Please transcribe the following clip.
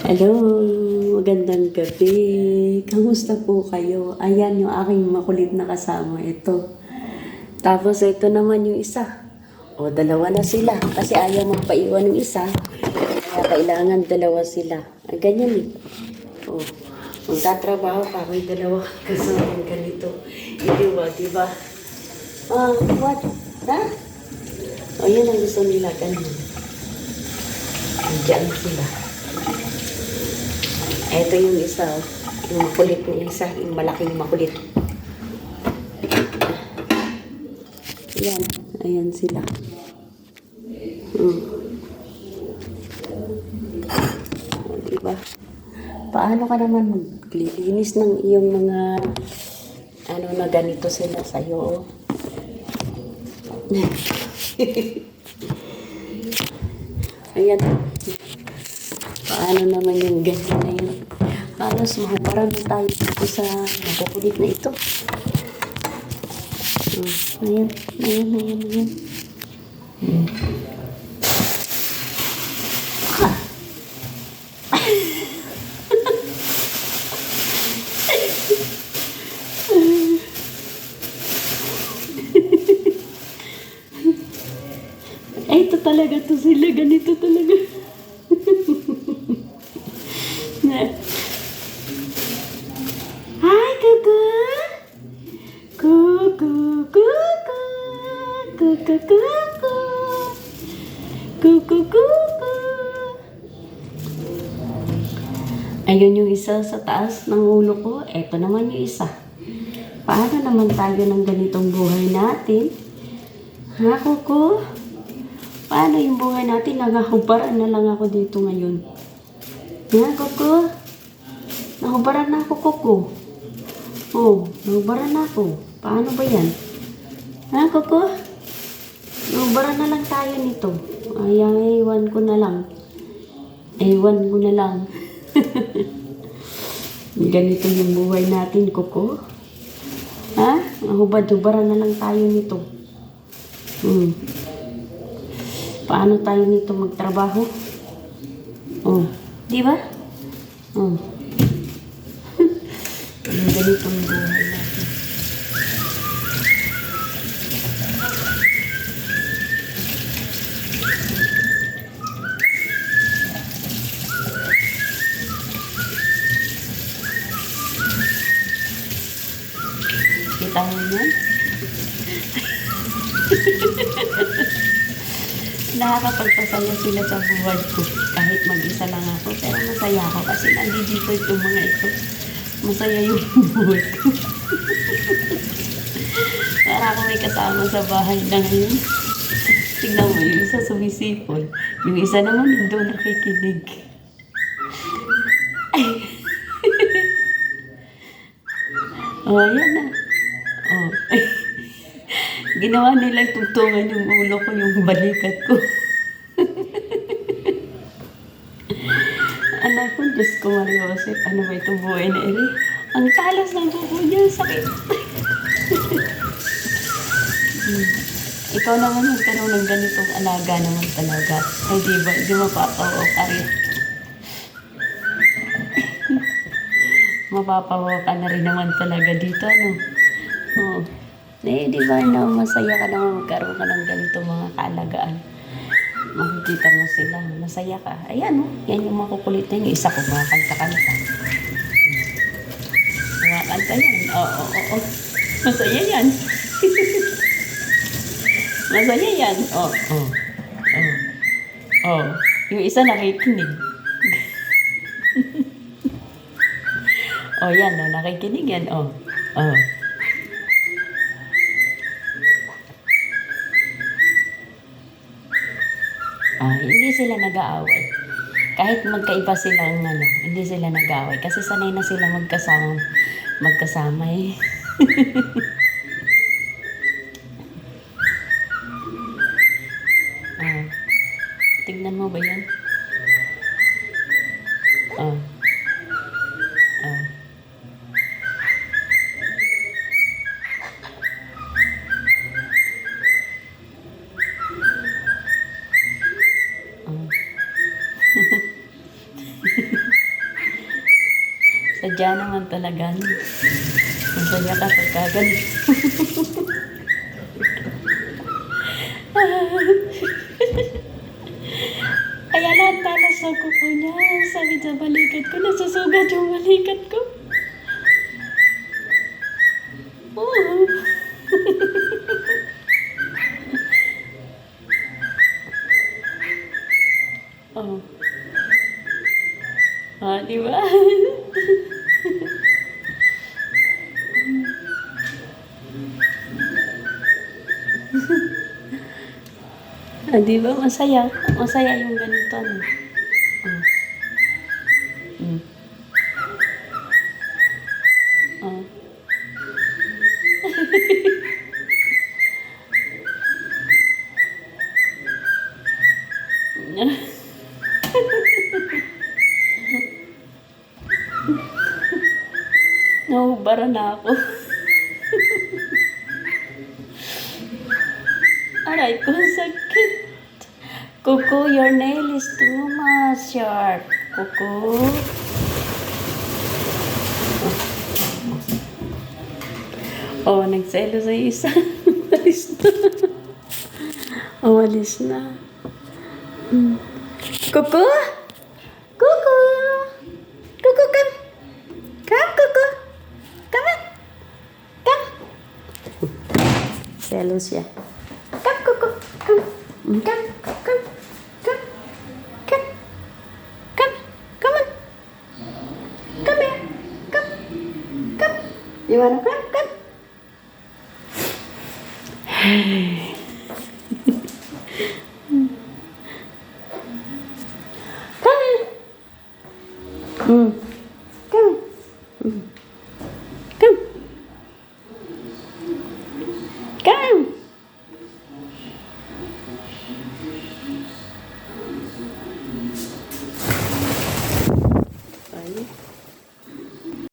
Hello, magandang gabi. Kamusta po kayo? Ayan yung aking makulit na kasama, ito. Tapos ito naman yung isa. O, dalawa na sila. Kasi ayaw magpaiwan yung isa. Kaya kailangan dalawa sila. Ay, ganyan eh. O, magtatrabaho ka, may dalawa kasama ganito. Hindi ba, diba? What? Ha? O, yun ang gusto nila, ganyan. Diyan sila. Ito yung isa, yung makulit na isa, yung malaking makulit. Ayan, ayan sila. Diba? Paano ka naman maglilinis ng iyong mga ano na ganito sila sa'yo? Ayan. Paano naman yung ganyan na yun? Halos mahubaran na tayo dito sa nakukulit na ito. Ayan, ayan, ayan, ayan. Ay, ito talaga to sila. Ganito talaga. Hi, Kuku! Kuku, kuku! Kuku, kuku! Kuku, kuku! Ayun yung isa sa taas ng ulo ko. Ito naman yung isa. Paano naman tayo ng ganitong buhay natin? Ha, Kuku? Paano yung buhay natin? Nagahubaran na lang ako dito ngayon. Ha, Kuku? Nahubaran na ako, Kuku. Oh, nahubaran na ako. Paano ba yan? Ha, Kuku? Nahubaran na lang tayo nito. Ay, ewan ko na lang. Ewan ko na lang. Ganito yung buhay natin, Kuku. Ha? Nahubad-hubaran na lang tayo nito. Paano tayo nito magtrabaho? Oh, di ba? Oh. Ganitong buhay natin. Kita mo yan? Nakakapagpasaya sila sa buhay ko. Kahit mag-isa lang ako. Pero masaya ako kasi nandito itong mga ito. Masaya yung buhay ko. Para ako may kasama sa bahay na ngayon. Tignan mo, yung isa sumisipol. Yung isa naman doon nakikinig. Ay. Oh, ayan na. Oh. Ginawa nila tugtungan yung ulo ko, yung balikat ko. Anak ko, Diyos ko, Maria Joseph, ano ba itong buhay na eri? Ang talas ng buko niya, sakit. Ikaw naman magkaroon ng ganitong alaga naman talaga. Ay, diba? Di mapapawa ka rin. Mapapawa ka na rin naman talaga dito, ano? Oo. Eh, di ba, no, masaya ka naman magkaroon ka ng ganito mga kaalagaan. Makikita mo sila, masaya ka. Ayan, oh, yan yung makukulit na yun. Isa ko, mga kanta-kanta. Mga kanta yan. Oo. Masaya yan. Masaya yan. Oo. Yung isa nakikinig. Yan, nakikinig yan. Hindi sila nag-aaway. Kahit magkaiba silang hindi sila nag-aaway. Kasi sanay na sila magkasama eh. Tignan mo ba yan? Ah. Sadya naman talaga. Masaya ka pagkagan. Kaya lahat talas ng kuko niya. Sakit sa balikat ko. Nasusugat yung balikat ko. Oh. Oh. Ah, di ba? Ah, di ba? Masaya. Masaya yung ganito. Ano? Oh. Mm. Oh. Nahubara na ako. Aray ko, sakit. Kuko, your nail is too much sharp. Kuko. Oh, nagselo sa isa. Umalis na. Umalis na. Kuko? Kuko? Kuko, come. Come, Kuko. Come on. Come. Selo siya. Come, Kuko. Come. Come. Come. Come. Come. Come. Come on. Come here. Come. Come. You wanna come? Come. Come.